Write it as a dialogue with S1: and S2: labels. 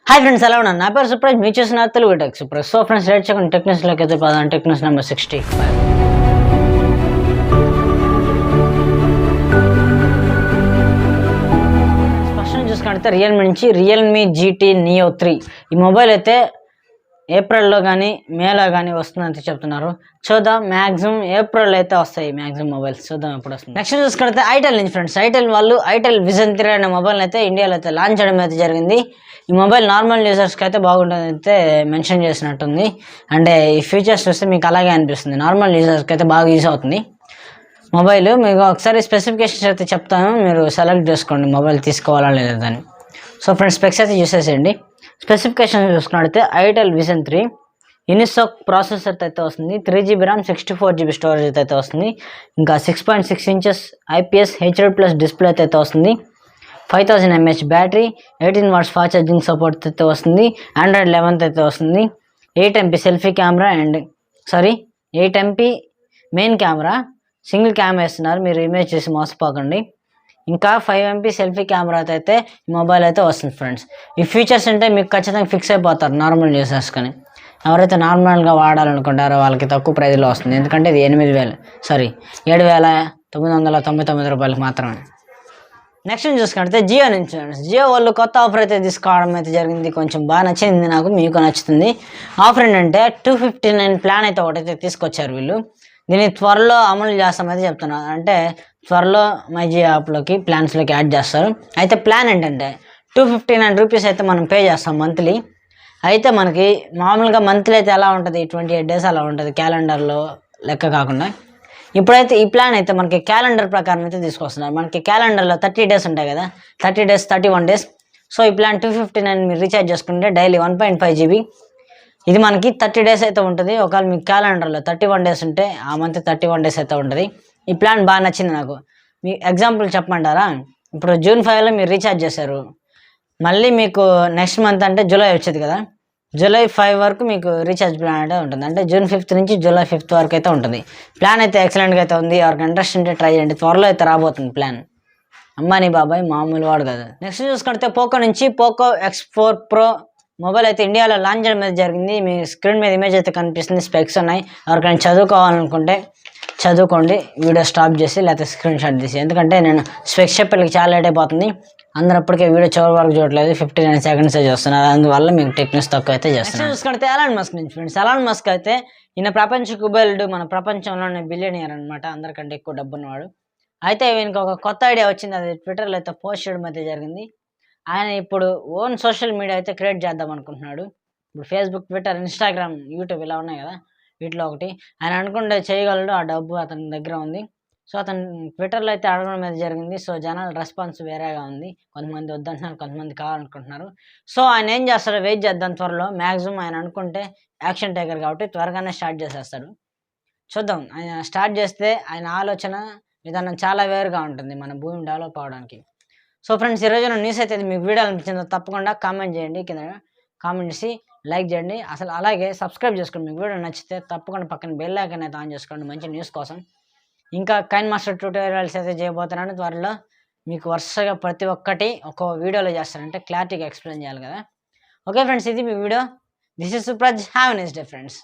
S1: Hi friends, hello. Na పేరు Supraj, మీరు చూస్తున్నారు Telugu tech Supraj. So friends, let's check on techniques లోకి అయితే పదాం. Techniques number 65. ఫస్ట్ చూసుకుంటే Realme నుంచి Realme GT Neo 3 ఈ మొబైల్ అయితే ఏప్రిల్లో కానీ మేలో కానీ వస్తుందని చెప్తున్నారు. చూద్దాం, మ్యాక్సిమం ఏప్రిల్ అయితే వస్తాయి మ్యాక్సిమం మొబైల్స్. చూద్దాం ఎప్పుడు వస్తుంది. నెక్స్ట్ చూసుకుంటే ఐటెల్ నుంచి ఫ్రెండ్స్, ఐటెల్ వాళ్ళు ఐటెల్ విజన్ 3 అనే మొబైల్ అయితే ఇండియాలో అయితే లాంచ్ చేయడం అయితే జరిగింది. ఈ మొబైల్ నార్మల్ యూజర్స్కి అయితే బాగుంటుంది అయితే మెన్షన్ చేసినట్టుంది. అంటే ఈ ఫీచర్స్ చూస్తే మీకు అలాగే అనిపిస్తుంది, నార్మల్ యూజర్స్కి అయితే బాగా యూజ్ అవుతుంది మొబైల్. మీకు ఒకసారి స్పెసిఫికేషన్స్ అయితే చెప్తాను, మీరు సెలెక్ట్ చేసుకోండి మొబైల్ తీసుకోవాలా లేదని. సో ఫ్రెండ్స్, స్పెక్స్ అయితే చూసేసేయండి. స్పెసిఫికేషన్ చూసుకున్నట్లయితే ఐటెల్ విజన్ 3 యూనిసోక్ ప్రాసెసర్ అయితే వస్తుంది, 3GB ర్యామ్ 64GB స్టోరేజ్ అయితే వస్తుంది, ఇంకా 6.6 ఇంచెస్ IPS HD+ డిస్ప్లే అయితే వస్తుంది, 5000 mAh battery, 18 watts fast charging support అయితే వస్తుంది, Android 11 అయితే వస్తుంది, 8MP selfie camera and 8MP main camera, single camera వేస్తున్నారు, మీరు ఇమేజ్ చేసి మోసపోకండి. ఇంకా 5MP సెల్ఫీ కెమెరా అయితే ఈ మొబైల్ అయితే వస్తుంది ఫ్రెండ్స్. ఈ ఫీచర్స్ అంటే మీకు ఖచ్చితంగా ఫిక్స్ అయిపోతారు నార్మల్ యూజర్స్. కానీ ఎవరైతే నార్మల్గా వాడాలనుకుంటారో వాళ్ళకి తక్కువ ప్రైజ్లో వస్తుంది, ఎందుకంటే ఇది 7,999 రూపాయలకి మాత్రమే. నెక్స్ట్ చూసుకుంటే జియో నుంచి, జియో వాళ్ళు కొత్త ఆఫర్ అయితే తీసుకోవడం అయితే జరిగింది. కొంచెం బాగా నచ్చింది నాకు, మీకు నచ్చుతుంది. ఆఫర్ ఏంటంటే 259 ప్లాన్ అయితే ఒకటైతే తీసుకొచ్చారు వీళ్ళు. దీన్ని త్వరలో అమలు చేస్తామైతే చెప్తున్నారు. అంటే త్వరలో మై జియో యాప్లోకి ప్లాన్స్లోకి యాడ్ చేస్తారు. అయితే ప్లాన్ ఏంటంటే 259 రూపీస్ అయితే మనం పే చేస్తాం మంత్లీ. అయితే మనకి మామూలుగా మంత్లీ అయితే ఎలా ఉంటుంది, 28 డేస్ అలా ఉంటుంది క్యాలెండర్లో లెక్క కాకుండా. ఇప్పుడైతే ఈ ప్లాన్ అయితే మనకి క్యాలెండర్ ప్రకారం అయితే తీసుకొస్తున్నారు. మనకి క్యాలెండర్లో 30 డేస్ ఉంటాయి కదా, 30 డేస్ 31 డేస్. సో ఈ ప్లాన్ 259 మీరు రీఛార్జ్ చేసుకుంటే డైలీ 1.5GB, ఇది మనకి 30 డేస్ అయితే ఉంటుంది. ఒకవేళ మీకు క్యాలెండర్లో 31 డేస్ ఉంటే ఆ మంత్ 31 డేస్ అయితే ఉంటుంది. ఈ ప్లాన్ బాగా నచ్చింది నాకు. మీ ఎగ్జాంపుల్ చెప్పమంటారా, ఇప్పుడు June 5లో మీరు రీఛార్జ్ చేశారు, మళ్ళీ మీకు నెక్స్ట్ మంత్ అంటే జూలై వచ్చేది కదా, July 5 వరకు మీకు రీఛార్జ్ ప్లాన్ అయితే ఉంటుంది. అంటే June 5 నుంచి July 5 వరకు అయితే ఉంటుంది. ప్లాన్ అయితే ఎక్సలెంట్గా అయితే ఉంది. ఎవరికి ఇంట్రెస్ట్ ఉంటే ట్రై చేయండి, త్వరలో అయితే రాబోతుంది ప్లాన్. అమ్మాని బాబాయ్ మామూలు వాడు కదా. నెక్స్ట్ చూసుకుంటే పోకో నుంచి పోకో X4 Pro మొబైల్ అయితే ఇండియాలో లాంచ్ చేయడం అయితే జరిగింది. మీ స్క్రీన్ మీద ఇమేజ్ అయితే కనిపిస్తుంది, స్పెక్స్ ఉన్నాయి. ఎవరికైనా చదువుకోవాలనుకుంటే చదువుకోండి, వీడియో స్టాప్ చేసి లేకపోతే స్క్రీన్ షాట్ తీసి. ఎందుకంటే నేను స్పెక్స్ చెప్పేళ్ళకి చాలా లేట్ అయిపోతుంది, అందరూ అప్పటికే వీడియో చివరి వరకు చూడలేదు, 59 సెకండ్స్ చేస్తున్నారు. అందువల్ల మీకు టెక్నిక్స్ తక్కువ అయితే చేస్తున్నారు. చూసుకుంటే ఎలాన్ మస్క్ నుంచి ఫ్రెండ్స్, ఎలాన్ మస్క్ అయితే ఈయన ప్రపంచ కుబేరుడు, మన ప్రపంచంలోనే బిలియనియర్ అనమాట, అందరికంటే ఎక్కువ డబ్బున్నవాడు. అయితే ఈయనకి ఒక కొత్త ఐడియా వచ్చింది, అది ట్విట్టర్లో అయితే పోస్ట్ చేయడం అయితే జరిగింది. ఆయన ఇప్పుడు ఓన్ సోషల్ మీడియా అయితే క్రియేట్ చేద్దాం అనుకుంటున్నాడు. ఇప్పుడు ఫేస్బుక్, ట్విట్టర్, ఇన్స్టాగ్రామ్, యూట్యూబ్ ఇలా ఉన్నాయి కదా, వీటిలో ఒకటి ఆయన అనుకుంటే చేయగలడు, ఆ డబ్బు అతని దగ్గర ఉంది. సో అతను ట్విట్టర్లో అయితే అడగడం మీద జరిగింది. సో జనాల రెస్పాన్స్ వేరేగా ఉంది, కొంతమంది వద్దంటున్నారు, కొంతమంది కావాలనుకుంటున్నారు. సో ఆయన ఏం చేస్తాడో వెయిట్ చేద్దాం, త్వరలో మ్యాక్సిమం ఆయన అనుకుంటే యాక్షన్ టేకర్ కాబట్టి త్వరగానే స్టార్ట్ చేసేస్తాడు. చూద్దాం, ఆయన స్టార్ట్ చేస్తే ఆయన ఆలోచన విధానం చాలా వేరుగా ఉంటుంది మన భూమి డెవలప్ అవడానికి. సో ఫ్రెండ్స్, ఈరోజు న్యూస్ అయితే మీకు వీడియో అనిపించిందో తప్పకుండా కామెంట్ చేయండి, కింద కామెంట్ చేసి లైక్ చేయండి. అసలు అలాగే సబ్స్క్రైబ్ చేసుకోండి, మీకు వీడియో నచ్చితే తప్పకుండా పక్కన బెల్ ఐకాన్ అయితే ఆన్ చేసుకోండి మంచి న్యూస్ కోసం. ఇంకా కైన్ మాస్టర్ ట్యూటోరియల్స్ అయితే చేయబోతున్నాను త్వరలో. మీకు వరుసగా ప్రతి ఒక్కటి ఒక్కో వీడియోలో చేస్తానంటే క్లారిటీగా ఎక్స్ప్లెయిన్ చేయాలి కదా. ఓకే ఫ్రెండ్స్, ఇది మీ వీడియో. This is Supraj. Have a nice day friends.